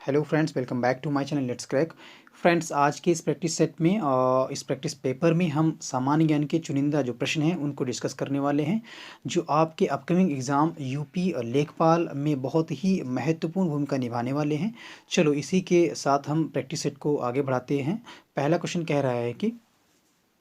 Hello friends, welcome back to my channel let's crack. Friends, आज के इस practice set में इस प्रैक्टिस पेपर में हम सामान्य ज्ञान के चुनिंदा जो प्रश्न हैं उनको डिस्कस करने वाले हैं, जो आपके अपकमिंग एग्ज़ाम यूपी लेखपाल में बहुत ही महत्वपूर्ण भूमिका निभाने वाले हैं। चलो इसी के साथ हम प्रैक्टिस सेट को आगे बढ़ाते हैं। पहला क्वेश्चन कह रहा है कि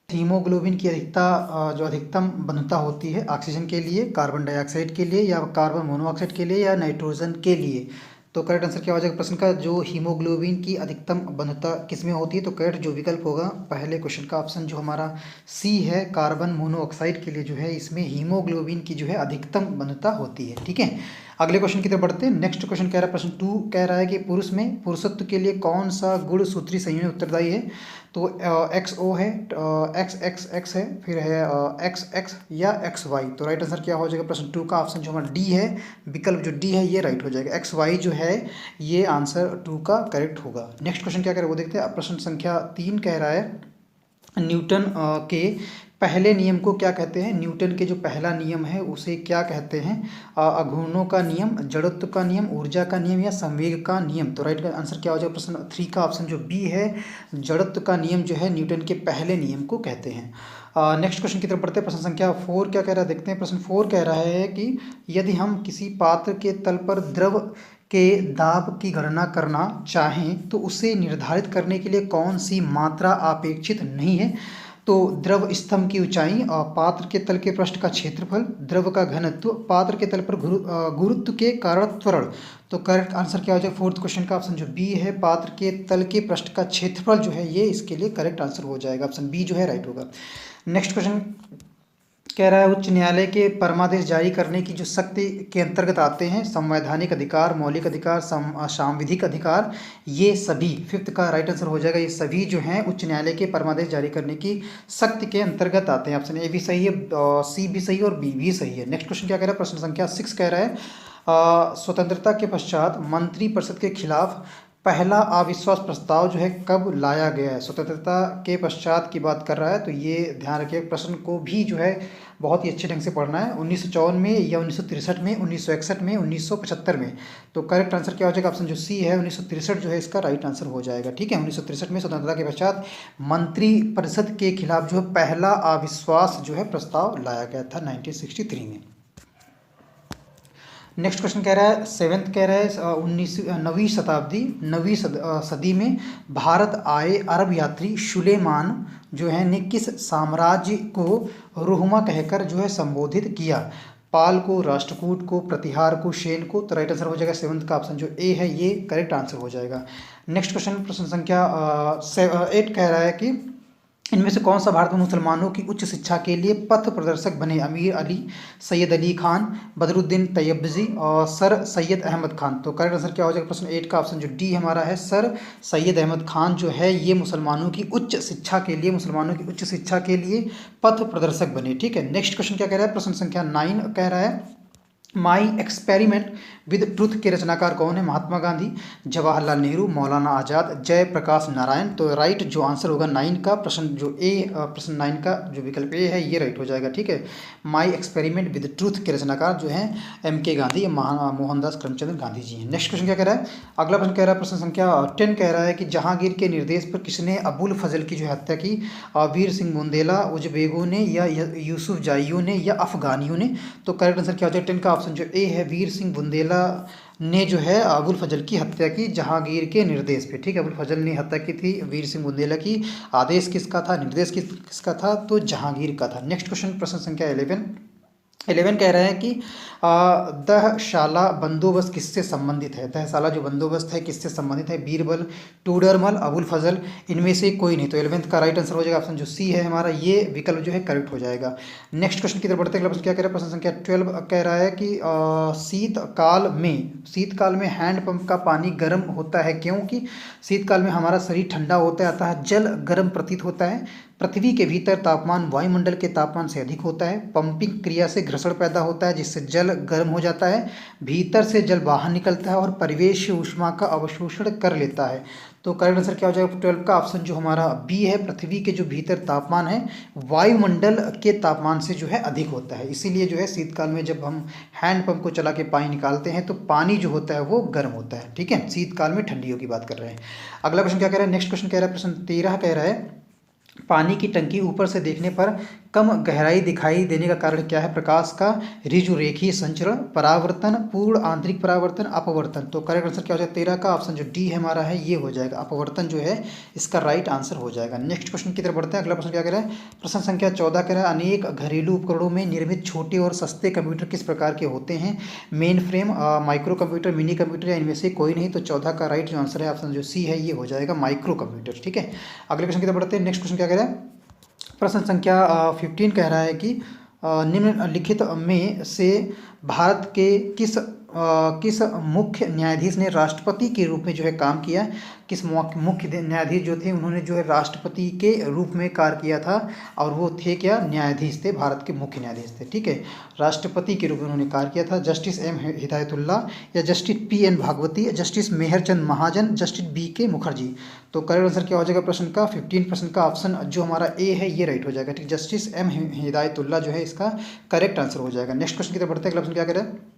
हीमोग्लोबिन की जो अधिकतम बंधुता होती है ऑक्सीजन के लिए, कार्बन डाइऑक्साइड के लिए, या कार्बन मोनोऑक्साइड के लिए, या नाइट्रोजन के लिए। तो करेक्ट आंसर क्या हो जाएगा प्रश्न का, जो हीमोग्लोबिन की अधिकतम बंधुता किस में होती है। तो करेक्ट जो विकल्प होगा पहले क्वेश्चन का ऑप्शन जो हमारा सी है, कार्बन मोनोऑक्साइड के लिए जो है इसमें हीमोग्लोबिन की जो है अधिकतम बंधुता होती है। ठीक है, अगले क्वेश्चन की तरफ बढ़ते हैं। नेक्स्ट क्वेश्चन कह रहा है, प्रश्न 2 कह रहा है कि पुरुष में पुरुषत्व के लिए कौन सा गुणसूत्री संयोजन उत्तरदायी है। तो एक्स ओ है, एक्स एक्स एक्स है, फिर है एक्स एक्स या एक्स वाई। तो राइट आंसर क्या हो जाएगा प्रश्न 2 का ऑप्शन जो हमारा डी है, विकल्प जो डी है ये राइट हो जाएगा। एक्स वाई जो है ये आंसर 2 का करेक्ट होगा। नेक्स्ट क्वेश्चन क्या कह रहा है वो देखते हैं। प्रश्न संख्या 3 कह रहा है, न्यूटन के पहले नियम को क्या कहते हैं। न्यूटन के जो पहला नियम है उसे क्या कहते हैं। अघूर्णों का नियम, जड़त्व का नियम, ऊर्जा का नियम, या संवेग का नियम। तो राइट आंसर क्या हो जाएगा प्रश्न 3 का ऑप्शन जो बी है, जड़त्व का नियम जो है न्यूटन के पहले नियम को कहते हैं। नेक्स्ट क्वेश्चन की तरफ बढ़ते हैं। प्रश्न संख्या 4 क्या कह रहा है देखते हैं। प्रश्न 4 कह रहा है कि यदि हम किसी पात्र के तल पर द्रव के दाब की गणना करना चाहें तो उसे निर्धारित करने के लिए कौन सी मात्रा अपेक्षित नहीं है। तो द्रव स्तंभ की ऊंचाई, पात्र के तल के पृष्ठ का क्षेत्रफल, द्रव का घनत्व, पात्र के तल पर गुरुत्व के कारण त्वरण। तो करेक्ट आंसर क्या हो जाएगा फोर्थ क्वेश्चन का ऑप्शन जो बी है, पात्र के तल के पृष्ठ का क्षेत्रफल जो है ये इसके लिए करेक्ट आंसर हो जाएगा। ऑप्शन बी जो है राइट होगा। नेक्स्ट क्वेश्चन कह रहा है, उच्च न्यायालय के परमादेश जारी करने की जो शक्ति के अंतर्गत आते हैं संवैधानिक अधिकार, मौलिक अधिकार, सांविधिक अधिकार, ये सभी। फिफ्थ का राइट आंसर हो जाएगा, ये सभी जो हैं उच्च न्यायालय के परमादेश जारी करने की शक्ति के अंतर्गत आते हैं। ऑप्शन ए भी सही है, सी भी सही है और बी भी सही है। नेक्स्ट क्वेश्चन क्या कह रहा है, प्रश्न संख्या 6 कह रहा है, स्वतंत्रता के पश्चात मंत्रिपरिषद के खिलाफ पहला अविश्वास प्रस्ताव जो है कब लाया गया है। स्वतंत्रता के पश्चात की बात कर रहा है, तो ये ध्यान रखिए प्रश्न को भी जो है बहुत ही अच्छे ढंग से पढ़ना है। 1954 में या 1963 में, 1961 में, 1975 में। तो करेक्ट आंसर क्या हो जाएगा ऑप्शन जो सी है, 1963 जो है इसका राइट आंसर हो जाएगा। ठीक है, 1963 में स्वतंत्रता के पश्चात मंत्रिपरिषद के खिलाफ जो है पहला अविश्वास जो है प्रस्ताव लाया गया था 1963 में। नेक्स्ट क्वेश्चन कह रहा है, सेवेंथ कह रहा है, नवीं सदी में भारत आए अरब यात्री सुलेमान जो है ने किस साम्राज्य को रुहमा कहकर जो है संबोधित किया। पाल को, राष्ट्रकूट को, प्रतिहार को, सेन को। तो राइट आंसर हो जाएगा सेवंथ का ऑप्शन जो ए है ये करेक्ट आंसर हो जाएगा। नेक्स्ट क्वेश्चन प्रश्न संख्या 8 कह रहा है कि इनमें से कौन सा भारत में मुसलमानों की उच्च शिक्षा के लिए पथ प्रदर्शक बने। अमीर अली, सैयद अली खान, बदरुद्दीन तैयबजी और सर सैयद अहमद खान। तो करेक्ट आंसर क्या हो जाएगा प्रश्न 8 का ऑप्शन जो डी हमारा है, सर सैयद अहमद खान जो है ये मुसलमानों की उच्च शिक्षा के लिए पथ प्रदर्शक बने। ठीक है, नेक्स्ट क्वेश्चन क्या कह रहा है, प्रश्न संख्या 9 कह रहा है, माई एक्सपेरिमेंट विद ट्रूथ के रचनाकार कौन है। महात्मा गांधी, जवाहरलाल नेहरू, मौलाना आज़ाद, जयप्रकाश नारायण। तो राइट जो आंसर होगा 9 का प्रश्न जो ए, प्रश्न 9 का जो विकल्प ए है ये राइट हो जाएगा। ठीक है, माई एक्सपेरिमेंट विद ट्रूथ के रचनाकार जो है MK गांधी या मोहनदास करमचंद गांधी जी हैं। नेक्स्ट क्वेश्चन क्या कह रहा है, अगला प्रश्न कह रहा है प्रश्न संख्या 10 कह रहा है कि जहांगीर के निर्देश पर किसने अबुल फजल की जो हत्या की। वीर सिंह बुंदेला, उजबेगों ने, या यूसुफ जाइयों ने, या अफगानियों ने। तो करेक्ट आंसर क्या हो जाएगा 10 का ऑप्शन जो ए है, वीर सिंह बुंदेला ने जो है अबुल फजल की हत्या की जहांगीर के निर्देश पे। ठीक है, अबुल फजल ने हत्या की थी वीर सिंह बुंदेला की, आदेश किसका था, निर्देश किसका था, तो जहांगीर का था। नेक्स्ट क्वेश्चन प्रश्न संख्या 11 कह रहे हैं कि दहशाला बंदोबस्त किससे संबंधित है। दहशाला जो बंदोबस्त है किससे संबंधित है। बीरबल, टूडरमल, अबुल फजल, इनमें से कोई नहीं। तो 11th का राइट आंसर हो जाएगा ऑप्शन जो सी है हमारा, ये विकल्प जो है करेक्ट हो जाएगा। नेक्स्ट क्वेश्चन की तरफ बढ़ते हैं। प्रश्न क्या कह रहा है, प्रश्न संख्या 12 कह रहा है कि शीतकाल में हैंडपंप का पानी गर्म होता है क्योंकि शीतकाल में हमारा शरीर ठंडा होता है अतः जल गर्म प्रतीत होता है। पृथ्वी के भीतर तापमान वायुमंडल के तापमान से अधिक होता है। पंपिंग क्रिया से घर्षण पैदा होता है जिससे जल गर्म हो जाता है, भीतर से जल बाहर निकलता है और परिवेश ऊष्मा का अवशोषण कर लेता है। तो करेक्ट आंसर क्या हो जाएगा 12 का ऑप्शन जो हमारा बी है। पृथ्वी के जो भीतर तापमान है वायुमंडल के तापमान से जो है अधिक होता है, इसीलिए जो है शीतकाल में जब हम हैंडपंप को चला के पानी निकालते हैं तो पानी जो होता है वो गर्म होता है। ठीक है, शीतकाल में ठंडियों की बात कर रहे हैं। अगला क्वेश्चन क्या कह रहा है, नेक्स्ट क्वेश्चन कह रहा है, प्रश्न 13 कह रहा है पानी की टंकी ऊपर से देखने पर कम गहराई दिखाई देने का कारण क्या है। प्रकाश का ऋजुरेखीय संचरण, परावर्तन, पूर्ण आंतरिक परावर्तन, अपवर्तन। तो करेक्ट आंसर क्या हो जाएगा 13 का ऑप्शन जो डी है हमारा है ये हो जाएगा, अपवर्तन जो है इसका राइट आंसर हो जाएगा। नेक्स्ट क्वेश्चन की तरफ बढ़ते हैं। अगला प्रश्न क्या कह रहा है, प्रश्न संख्या 14 कह रहा है अनेक घरेलू उपकरणों में निर्मित छोटे और सस्ते कंप्यूटर किस प्रकार के होते हैं। Main frame, micro computer, mini computer या इनमें से कोई नहीं। तो 14 का राइट जो आंसर है ऑप्शन जो सी है ये हो जाएगा माइक्रो कंप्यूटर। ठीक है, अगले क्वेश्चन की तरफ बढ़ते हैं। नेक्स्ट क्वेश्चन क्या कह रहा है, प्रश्न संख्या 15 कह रहा है कि निम्नलिखित में से भारत के किस मुख्य न्यायाधीश ने राष्ट्रपति के रूप में जो है काम किया। किस मुख्य न्यायाधीश जो थे उन्होंने जो है राष्ट्रपति के रूप में कार्य किया था, और वो थे क्या, न्यायाधीश थे, भारत के मुख्य न्यायाधीश थे। ठीक है, राष्ट्रपति के रूप में उन्होंने कार्य किया था। जस्टिस एम हिदायतुल्ला या जस्टिस पी.एन. भागवती, जस्टिस मेहरचंद महाजन, जस्टिस बी.के. मुखर्जी। तो करेक्ट आंसर क्या हो जाएगा प्रश्न का 15% का ऑप्शन जो हमारा ए है ये राइट हो जाएगा। ठीक, जस्टिस एम हिदायतुल्ला जो है इसका करेक्ट आंसर हो जाएगा। नेक्स्ट क्वेश्चन की तरफ बढ़ते हैं। अगला प्रश्न क्या कह रहा है,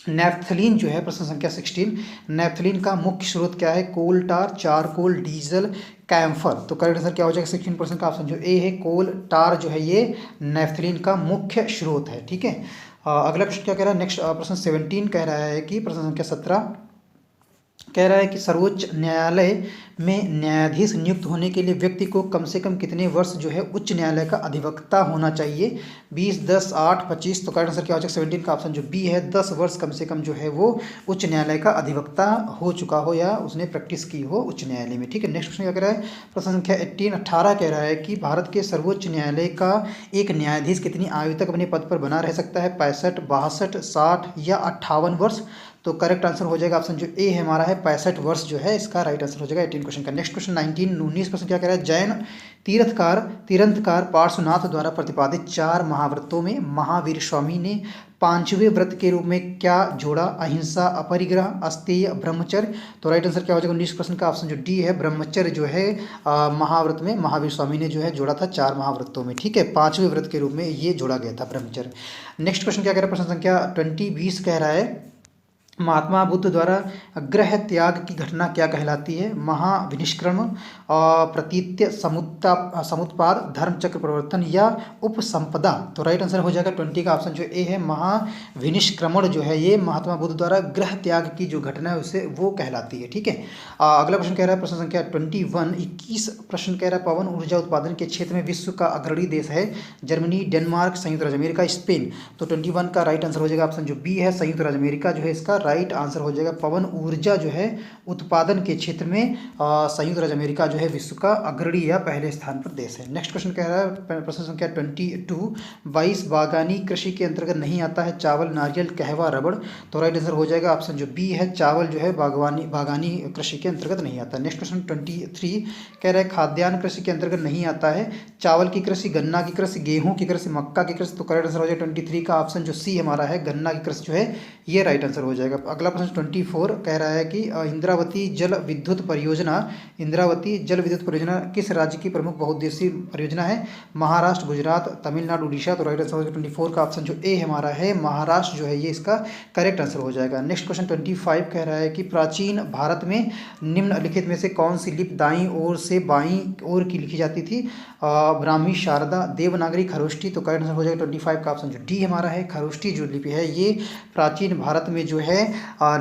नेफ्थलीन जो है प्रश्न संख्या 16, नेफ्थलीन का मुख्य स्रोत क्या है। कोल टार, चारकोल, डीजल, कैम्फर। तो करेक्ट आंसर क्या हो जाएगा 16% का ऑप्शन जो ए है, कोल टार जो है ये नेफ्थलीन का मुख्य स्रोत है। ठीक है, अगला क्वेश्चन क्या कह रहा है, नेक्स्ट प्रश्न 17 कह रहा है कि प्रश्न संख्या 17 कह रहा है कि सर्वोच्च न्यायालय में न्यायाधीश नियुक्त होने के लिए व्यक्ति को कम से कम कितने वर्ष जो है उच्च न्यायालय का अधिवक्ता होना चाहिए। 20, 10, 8, 25। तो करेक्ट आंसर क्या हो जाएगा 17 का ऑप्शन जो बी है, 10 वर्ष कम से कम जो है वो उच्च न्यायालय का अधिवक्ता हो चुका हो या उसने प्रैक्टिस की हो उच्च न्यायालय में। ठीक है, नेक्स्ट क्वेश्चन क्या कह रहा है, प्रश्न संख्या 18 कह रहा है कि भारत के सर्वोच्च न्यायालय का एक न्यायाधीश कितनी आयु तक अपने पद पर बना रह सकता है। 65, 62, 60 या 58 वर्ष। तो करेक्ट आंसर हो जाएगा ऑप्शन जो ए है हमारा है 65 वर्ष जो है इसका राइट आंसर हो जाएगा 18 क्वेश्चन का। नेक्स्ट क्वेश्चन 19 क्वेश्चन क्या कह रहा है, जैन तीर्थकार पार्श्वनाथ द्वारा प्रतिपादित 4 महाव्रतों में महावीर स्वामी ने 5वें व्रत के रूप में क्या जोड़ा। अहिंसा, अपरिग्रह, अस्तेय, ब्रह्मचर्य। तो राइट आंसर क्या हो जाएगा 19 क्वेश्चन का ऑप्शन जो डी है, ब्रह्मचर्य जो है महाव्रत में महावीर स्वामी ने जो है जोड़ा था 4 महाव्रतों में। ठीक है, 5वें व्रत के रूप में ये जोड़ा गया था ब्रह्मचर्य। नेक्स्ट क्वेश्चन क्या कह रहा है, प्रश्न संख्या 20 कह रहा है महात्मा बुद्ध द्वारा ग्रह त्याग की घटना क्या कहलाती है। महाविनिष्क्रमण, प्रतीत्य, समुत्पाद, धर्मचक्र परिवर्तन या उपसंपदा। तो राइट आंसर हो जाएगा 20 का ऑप्शन जो ए है, महाविनिष्क्रमण जो है ये महात्मा बुद्ध द्वारा ग्रह त्याग की जो घटना है उसे वो कहलाती है। ठीक है, अगला प्रश्न कह रहा है प्रश्न संख्या 21 प्रश्न कह रहा है पवन ऊर्जा उत्पादन के क्षेत्र में विश्व का अग्रणी देश है। जर्मनी, डेनमार्क, संयुक्त राज्य अमेरिका, स्पेन। तो 21 का राइट आंसर हो जाएगा ऑप्शन जो बी है, संयुक्त राज्य अमेरिका जो है इसका राइट आंसर हो जाएगा। पवन ऊर्जा जो है उत्पादन के क्षेत्र में संयुक्त राज्य अमेरिका जो है विश्व का अग्रणी या पहले स्थान पर देश है। नेक्स्ट क्वेश्चन कह रहा है प्रश्न संख्या 22 बागानी कृषि के अंतर्गत नहीं आता है। चावल, नारियल, कहवा, रबड़। तो राइट आंसर हो जाएगा ऑप्शन जो बी है, चावल जो है बागानी कृषि के अंतर्गत नहीं आता है। नेक्स्ट क्वेश्चन 23 कह रहा है खाद्यान्न कृषि के अंतर्गत नहीं आता है। चावल की कृषि, गन्ना की कृषि, गेहूं की कृषि, मक्का की कृषि। तो करेक्ट आंसर हो जाएगा 23 का ऑप्शन जो सी हमारा है, गन्ना की कृषि जो है ये राइट आंसर हो जाएगा। अगला प्रश्न 24 कह रहा है कि इंद्रावती जल विद्युत परियोजना किस राज्य की प्रमुख बहुउद्देशीय परियोजना है। महाराष्ट्र, गुजरात, तमिलनाडु, उड़ीसा। तो राइट आंसर हो जाएगा 24 का ऑप्शन जो ए हमारा है, महाराष्ट्र जो है ये इसका करेक्ट आंसर हो जाएगा। नेक्स्ट क्वेश्चन 25 कह रहा है कि प्राचीन भारत में निम्नलिखित में से कौन सी लिपि दाईं ओर से बाईं ओर की लिखी जाती थी। ब्राह्मी, शारदा, देवनागरी, खरोष्टी। तो करेक्ट आंसर हो जाएगा 25 का ऑप्शन जो डी हमारा है, खरोष्टी जो लिपि है ये प्राचीन भारत में जो है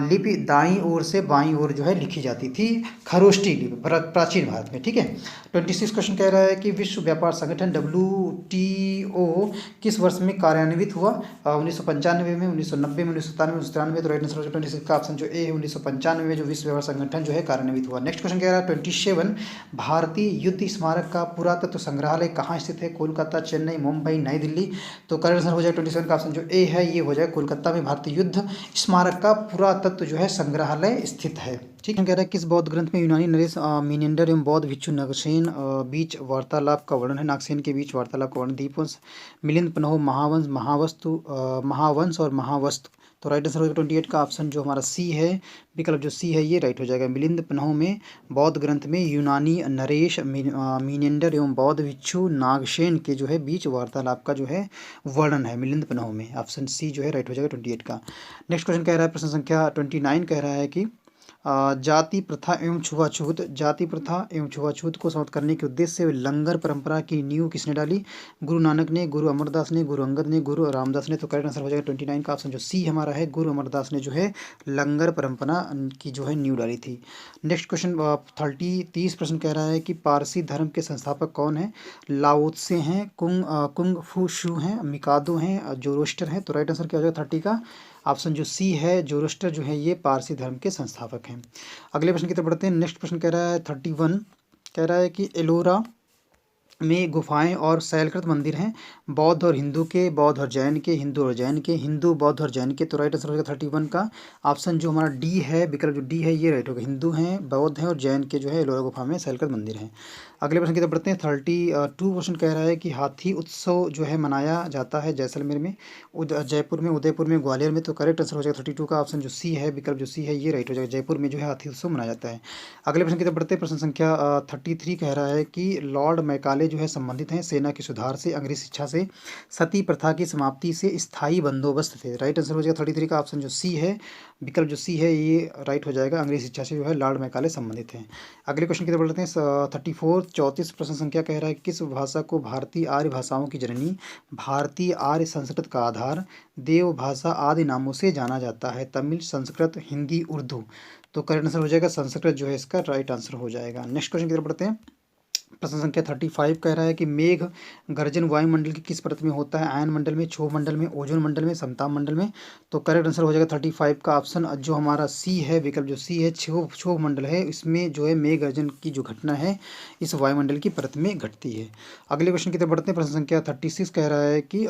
लिपि दाईं ओर से बाईं ओर जो है लिखी जाती थी, खरोष्टी लिपि प्राचीन भारत में। ठीक है, 26 क्वेश्चन कह रहा है कि विश्व व्यापार संगठन WTO किस वर्ष में कार्यान्वित हुआ। 1995 में, 1990 में, 1997 में, 1993। तो राइट आंसर हो जाएगा 26 का ऑप्शन जो ए है, 1995 में जो विश्व व्यापार संगठन जो है कार्यान्वित हुआ। नेक्स्ट क्वेश्चन कह रहा है 27 भारतीय युद्ध स्मारक का पुरातत्व संग्रहालय कहाँ स्थित है। कोलकाता, चेन्नई, मुंबई, नई दिल्ली। तो करेक्ट आंसर हो जाएगा 27 का ऑप्शन जो ए है ये हो जाएगा कोलकाता में भारतीय युद्ध स्मारक का का पुरातत्व जो है संग्रहालय स्थित है। ठीक है, कह रहा है किस बौद्ध ग्रंथ में यूनानी नरेश मीनेंडर एवं बौद्ध भिक्षु नागसेन बीच वार्तालाप का वर्णन है। नागसेन के बीच वार्तालाप का वर्णन। दीपवंश, मिलिंद पन्हो, महावंश, महावंश और महावस्तु। तो राइट आंसर हो जाएगा 28 का ऑप्शन जो हमारा सी है, विकल्प जो सी है ये राइट हो जाएगा। मिलिंद पन्हो में बौद्ध ग्रंथ में यूनानी नरेश मीनेंडर एवं बौद्ध भिक्षु नागसेन के जो है बीच वार्तालाप का जो है वर्णन है मिलिंद पन्हो में। ऑप्शन सी जो है राइट हो जाएगा 28 का। नेक्स्ट क्वेश्चन कह रहा है, प्रश्न संख्या 29 कह रहा है कि जाति प्रथा एवं छुआछूत, जाति प्रथा एवं छुआछूत को समाप्त करने के उद्देश्य से लंगर परंपरा की नींव किसने डाली? गुरु नानक ने, गुरु अमरदास ने, गुरु अंगद ने, गुरु रामदास ने। तो करेक्ट आंसर हो जाएगा 29 का ऑप्शन जो सी हमारा है, गुरु अमरदास ने जो है लंगर परंपरा की जो है नींव डाली थी। नेक्स्ट क्वेश्चन 30 प्रश्न कह रहा है कि पारसी धर्म के संस्थापक कौन है? लाओ त्से हैं, कुंग फू शू हैं, मिकादो हैं, जोरोस्टर हैं। तो राइट आंसर क्या हो जाएगा 30 का ऑप्शन जो सी है, जोरोस्टर जो है ये पारसी धर्म के संस्थापक हैं। अगले प्रश्न की तरफ बढ़ते हैं। नेक्स्ट प्रश्न कह रहा है 31 कह रहा है कि एलोरा में गुफाएं और शैलकृत मंदिर हैं, बौद्ध और हिंदू के, बौद्ध और जैन के, हिंदू और जैन के, हिंदू बौद्ध और जैन के। तो राइट आंसर हो जाएगा 31 का ऑप्शन जो हमारा डी है, विकल्प जो डी है ये राइट होगा। हिंदू हैं, बौद्ध हैं और जैन के जो है एलोरा गुफा में शैलकृत मंदिर हैं। अगले प्रश्न की तरफ बढ़ते हैं। 32 क्वेश्चन कह रहा है कि हाथी उत्सव जो है मनाया जाता है जैसलमेर में, जयपुर में, उदयपुर में, ग्वालियर में। तो करेक्ट आंसर हो जाएगा 32 का ऑप्शन जो सी है, विकल्प जो सी है ये राइट हो जाएगा। जयपुर में जो है हाथी उत्सव मनाया जाता है। अगले प्रश्न की तरफ बढ़ते हैं। प्रश्न संख्या 33 कह रहा है कि लॉर्ड मैकाले जो है संबंधित हैं सेना के सुधार से, अंग्रेज शिक्षा से, सती प्रथा की समाप्ति से, स्थायी बंदोबस्त से। राइट आंसर हो जाएगा 33 का ऑप्शन जो सी है, विकल्प जो सी है ये राइट हो जाएगा। अंग्रेज शिक्षा से जो है लॉर्ड मैकाले संबंधित हैं। अगले क्वेश्चन की तरफ बढ़ते हैं। 34 प्रश्न संख्या कह रहा है किस भाषा को भारतीय आर्य भाषाओं की जननी, भारतीय आर्य संस्कृत का आधार, देव भाषा आदि नामों से जाना जाता है? तमिल, संस्कृत, हिंदी, उर्दू। तो करेक्ट आंसर हो जाएगा संस्कृत जो है इसका राइट आंसर हो जाएगा। नेक्स्ट क्वेश्चन की तरफ बढ़ते हैं। प्रश्न संख्या 35 कह रहा है कि मेघ गर्जन वायुमंडल की किस परत में होता है? आयन मंडल में, क्षोभ मंडल में, ओजोन मंडल में, समताप मंडल में। तो करेक्ट आंसर हो जाएगा 35 का ऑप्शन जो हमारा सी है, विकल्प जो सी है, क्षोभ मंडल है। इसमें जो है मेघ गर्जन की जो घटना है इस वायुमंडल की परत में घटती है। अगले क्वेश्चन की तरफ बढ़ते हैं। प्रश्न संख्या 36 कह रहा है कि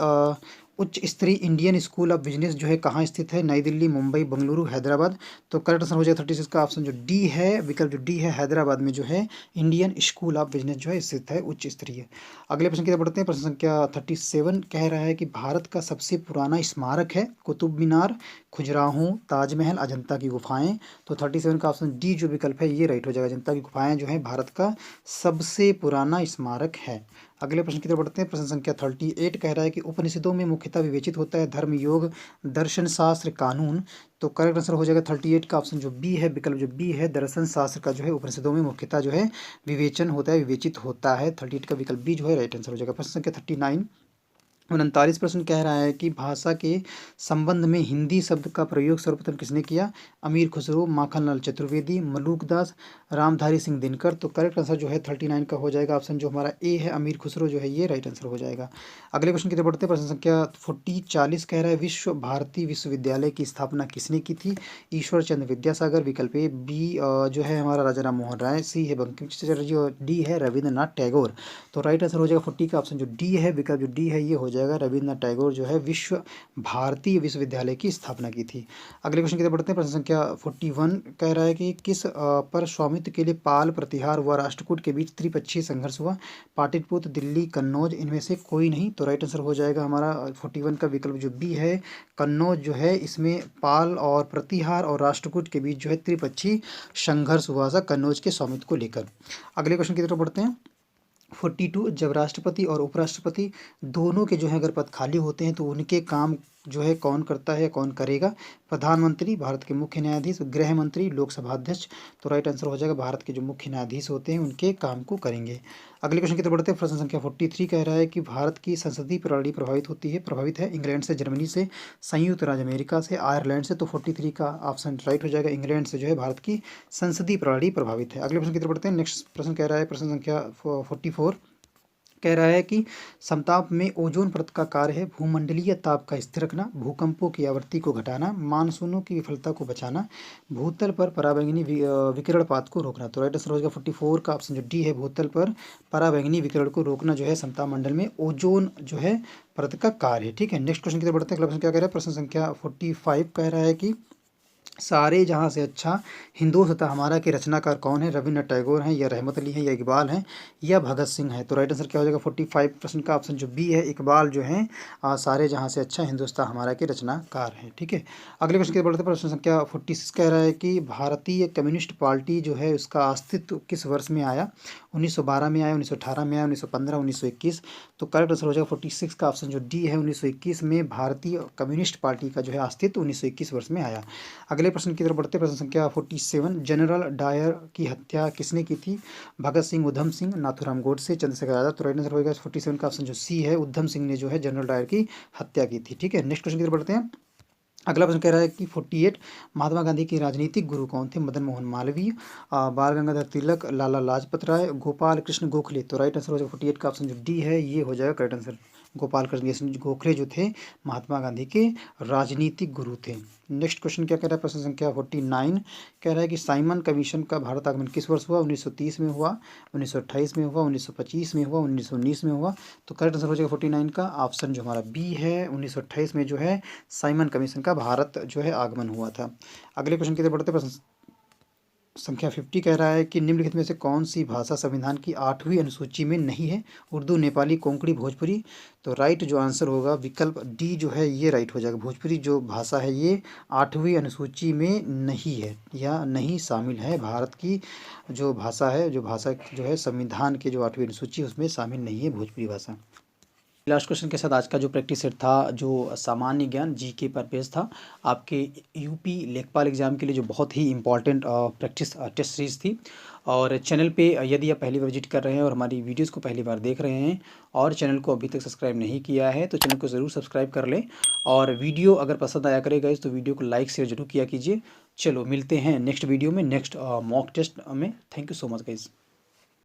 उच्च स्तरीय इंडियन स्कूल ऑफ बिजनेस जो है कहाँ स्थित है? नई दिल्ली, मुंबई, बेंगलुरु, हैदराबाद। तो करेक्ट आंसर हो जाएगा 36 का ऑप्शन जो डी है, विकल्प जो डी है, हैदराबाद में जो है इंडियन स्कूल ऑफ बिजनेस जो है स्थित है, उच्च स्तरीय। अगले प्रश्न की तरफ बढ़ते हैं। प्रश्न संख्या 37 कह रहा है कि भारत का सबसे पुराना स्मारक है कुतुब मीनार, खजुराहो, ताजमहल, अजंता की गुफाएं। तो 37 का ऑप्शन डी जो विकल्प है ये राइट हो जाएगा। अजंता की गुफाएं जो है भारत का सबसे पुराना स्मारक है। अगले प्रश्न की तरफ बढ़ते हैं। प्रश्न संख्या 38 कह रहा है कि उपनिषदों में मुख्यतः विवेचित होता है धर्म, योग, दर्शन, शास्त्र, कानून। तो करेक्ट आंसर हो जाएगा 38 का ऑप्शन जो बी है, विकल्प जो बी है, दर्शन शास्त्र का जो है उपनिषदों में मुख्यतः जो है विवेचन होता है, विवेचित होता है। 38 का विकल्प बी जो है राइट आंसर हो जाएगा। प्रश्न संख्या 39 39 प्रश्न कह रहा है कि भाषा के संबंध में हिंदी शब्द का प्रयोग सर्वप्रथम किसने किया? अमीर खुसरो, माखनलाल चतुर्वेदी, मलूकदास, रामधारी सिंह दिनकर। तो करेक्ट आंसर जो है 39 का हो जाएगा। ऑप्शन जो हमारा ए है, अमीर खुसरो जो है ये राइट आंसर हो जाएगा। अगले क्वेश्चन की तरफ बढ़ते हैं। प्रश्न संख्या 40 कह रहा है विश्व भारती विश्वविद्यालय की स्थापना किसने की थी? ईश्वर चंद्र विद्यासागर, विकल्प ए, बी जो है हमारा राजा राम मोहन राय, सी है बंकिम चटर्जी और डी है रविंद्रनाथ टैगोर। तो राइट आंसर हो जाएगा 40 का ऑप्शन जो डी है, विकल्प जो डी है ये हो जाएगा। रविंद्रनाथ टैगोर जो है विश्व भारतीय विश्वविद्यालय की स्थापना की थी। अगले क्वेश्चन की तरफ बढ़ते हैं। प्रश्न संख्या 41 कह रहा है कि किस पर स्वामित्व के लिए पाल, प्रतिहार व राष्ट्रकूट के बीच त्रिपक्षीय संघर्ष हुआ? पाटलिपुत्र, दिल्ली, कन्नौज, इनमें से कोई नहीं। तो राइट आंसर हो जाएगा हमारा 41 का विकल्प जो बी है, कन्नौज जो है। इसमें पाल और प्रतिहार और राष्ट्रकूट के बीच जो है त्रिपक्षीय संघर्ष हुआ था कन्नौज के स्वामित्व को लेकर। अगले क्वेश्चन की तरफ बढ़ते हैं। 42 जब राष्ट्रपति और उपराष्ट्रपति दोनों के जो है अगर पद खाली होते हैं तो उनके काम जो है कौन करता है, कौन करेगा? प्रधानमंत्री, भारत के मुख्य न्यायाधीश, गृह मंत्री, लोकसभा अध्यक्ष। तो राइट आंसर हो जाएगा भारत के जो मुख्य न्यायाधीश होते हैं उनके काम को करेंगे। अगले क्वेश्चन की तरफ बढ़ते हैं। प्रश्न संख्या 43 कह रहा है कि भारत की संसदीय प्रणाली प्रभावित है इंग्लैंड से, जर्मनी से, संयुक्त राज्य अमेरिका से, आयरलैंड से। तो 43 का ऑप्शन राइट हो जाएगा। इंग्लैंड से जो है भारत की संसदीय प्रणाली प्रभावित है। अगले प्रश्न की तरफ बढ़ते हैं। नेक्स्ट प्रश्न कह रहा है, प्रश्न संख्या 44 कह रहा है कि समताप में ओजोन परत का कार्य है भूमंडलीय ताप का स्थिर रखना, भूकंपों की आवृत्ति को घटाना, मानसूनों की विफलता को बचाना, भूतल पर पराबैंगनी विकिरणपात को रोकना। तो राइट आंसर हो जाएगा 44 का ऑप्शन जो डी है, भूतल पर पराबैंगनी विकिरण को रोकना जो है समताप मंडल में ओजोन जो है परत का कार्य है। ठीक है, नेक्स्ट क्वेश्चन की तरफ बढ़ते हैं। अगला प्रश्न क्या कह रहा है? प्रश्न संख्या 45 कह रहा है कि सारे जहाँ से अच्छा हिंदोस्तां हमारा के रचनाकार कौन है? रविन्द्रनाथ टैगोर हैं, या रहमत अली हैं, या इकबाल हैं, या भगत सिंह है। तो राइट आंसर क्या हो जाएगा 45% का ऑप्शन जो बी है, इकबाल जो हैं सारे जहाँ से अच्छा हिंदोस्तां हमारा के रचनाकार हैं। ठीक है, अगले प्रश्न की बढ़ते प्रश्न संख्या 46 कह रहा है कि भारतीय कम्युनिस्ट पार्टी जो है उसका अस्तित्व किस वर्ष में आया? 1912 में आया, 1918 में आया, 1915, 1921। तो करेक्ट आंसर हो जाएगा 46 का ऑप्शन जो डी है, 1921 में भारतीय कम्युनिस्ट पार्टी का जो है अस्तित्व 1921 वर्ष में आया। अगले प्रश्न की तरफ बढ़ते प्रश्न संख्या 47, जनरल डायर की हत्या किसने की थी? भगत सिंह, उधम सिंह, नाथूराम गोडसे, चंद्रशेखर आजाद। तो राइट आंसर होगा 47 का ऑप्शन जो सी है, उधम सिंह ने जो है जनरल डायर की हत्या की थी। ठीक है, नेक्स्ट प्रश्न की तरफ बढ़ते हैं। अगला प्रश्न कह रहा है कि 48 महात्मा गांधी के राजनीतिक गुरु कौन थे? मदन मोहन मालवीय, बाल गंगाधर तिलक, लाला लाजपत राय, गोपाल कृष्ण गोखले। तो राइट आंसर हो जाएगा 48 का ऑप्शन जो डी है, ये हो जाएगा करेक्ट आंसर। गोपाल कृष्ण गोखले जो थे महात्मा गांधी के राजनीतिक गुरु थे। नेक्स्ट क्वेश्चन क्या कह रहा है? प्रश्न संख्या 49 कह रहा है कि साइमन कमीशन का भारत आगमन किस वर्ष हुआ? 1930 में हुआ, 1928 में हुआ, 1925 में हुआ, 1919 में हुआ। तो करेक्ट आंसर हो जाएगा 49 का ऑप्शन जो हमारा बी है, 1928 में जो है साइमन कमीशन का भारत जो है आगमन हुआ था। अगले क्वेश्चन की तरफ बढ़ते प्रश्न संख्या 50 कह रहा है कि निम्नलिखित में से कौन सी भाषा संविधान की 8वीं अनुसूची में नहीं है? उर्दू, नेपाली, कोंकणी, भोजपुरी। तो राइट जो आंसर होगा विकल्प डी जो है ये राइट हो जाएगा। भोजपुरी जो भाषा है ये 8वीं अनुसूची में नहीं है या नहीं शामिल है। भारत की जो भाषा है, जो भाषा जो है संविधान के जो 8वीं अनुसूची उसमें शामिल नहीं है भोजपुरी भाषा। लास्ट क्वेश्चन के साथ आज का जो प्रैक्टिस सेट था, जो सामान्य ज्ञान जीके पर पेज था, आपके यूपी लेखपाल एग्जाम के लिए जो बहुत ही इंपॉर्टेंट प्रैक्टिस टेस्ट सीरीज थी। और चैनल पे यदि आप पहली बार विजिट कर रहे हैं और हमारी वीडियोस को पहली बार देख रहे हैं और चैनल को अभी तक सब्सक्राइब नहीं किया है तो चैनल को ज़रूर सब्सक्राइब कर लें। और वीडियो अगर पसंद आया करेगा तो वीडियो को लाइक शेयर जरूर किया कीजिए। चलो मिलते हैं नेक्स्ट वीडियो में, नेक्स्ट मॉक टेस्ट में। Thank you so much guys.